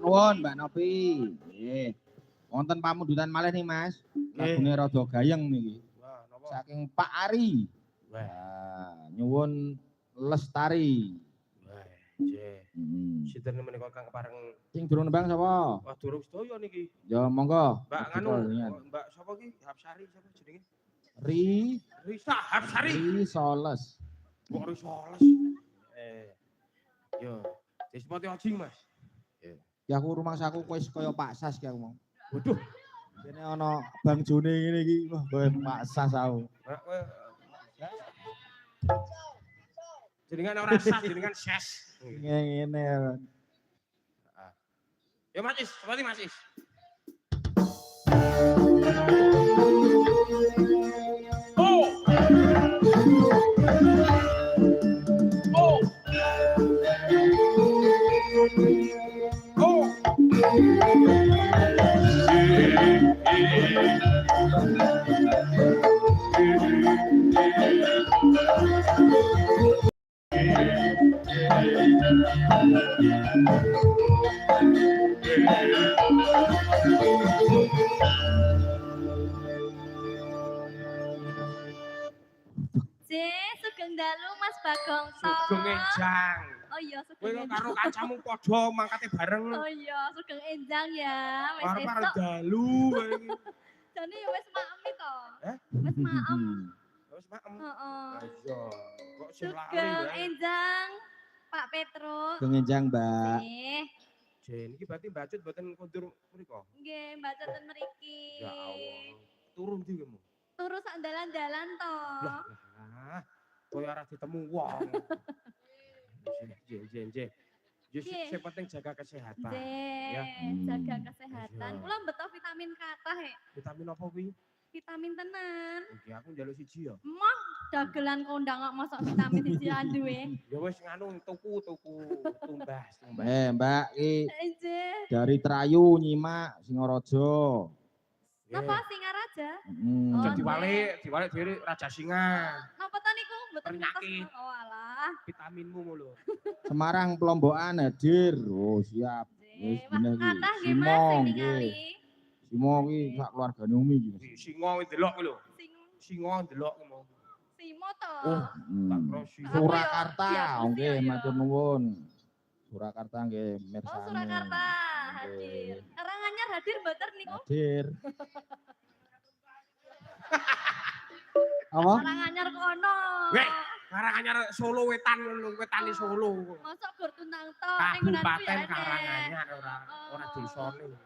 Nuwun Mbak Novi. Nggih. Wonten pamundutan malih nih Mas. Lagune rada gayeng niki. Saking Pak Ari. Wah, nyuwun Lestari. Wah, nggih. Sinten menika Kang pareng Sing durung nembang sapa? Wah, durung sedaya niki. Ya monggo. Mbak nganu, Mbak sapa ki? Hapsari sapa jenenge? Risa Hapsari. Risoles. Kok Risoles? Yo, wis pati ojing, Mas. Ya aku rumangsaku wis kaya Pak Sas ki aku mau. Waduh. Dene ana Bang Jone ngene iki, wah koyo Pak Sas aku. Jenengan ora sas, jenengan ses. Ngene. Ya Mas Is, seperti Mas Is. Oh. Oh. Oh. Sugeng dalu Mas Bagong to. Sugeng enjang. Oh iya, sugeng. Kowe karo kancamu padha mangkate bareng. Oh iya, sugeng enjang ya. Wis esuk. Arep dalu kowe iki. Jane ya wis maem to. Heh? Wis maem. Wis maem. Heeh. Iya. Kok sing lali Sugeng wae. enjang Pak Petruk. Sugeng enjang, Mbak. Nggih. Jen iki berarti Mbak mboten kondur mriku. Nggih, Mbak ten mriki. Ya Allah. Turun ndi kamu? Turu sak dalan-dalan to. Lah, koyo ora ditemu wong. Nggih. Sing penting jaga kesehatan. Ya. Jaga kesehatan. Kula beto vitamin kathah he. Vitamin apa kuwi? Vitamin tenan. Oke, aku njaluk siji ya. Mah dagelan kondang kok masak vitamin siji duwe. Ya wis nganu tuku tumbas. Mbak iki dari Trayu nyimak Singaraja. Napa Singaraja? Aja diwalik dhewe Raja Singa. Napa to niku? Mboten penyakit. Oh alah. Vitaminmu lho. Semarang Pelombokan hadir. Oh siap. Wis bener iki. Kathah nggih Mas sing ningali. Simo ki sak keluargane Umi iki. Singa ndelok lho. Singa ndelok ngono. Simo to. Oh, tak krosi. Surakarta, nggih matur nuwun. Surakarta nggih mirsani. Oh, Surakarta hadir. Karanganyar hadir mboten niku? Hadir. Apa? Karanganyar kono. Weh, Karanganyar Solo wetan ngono, wetane Solo. Mosok gur tuntang to Kabupaten Karanganyar ora desane.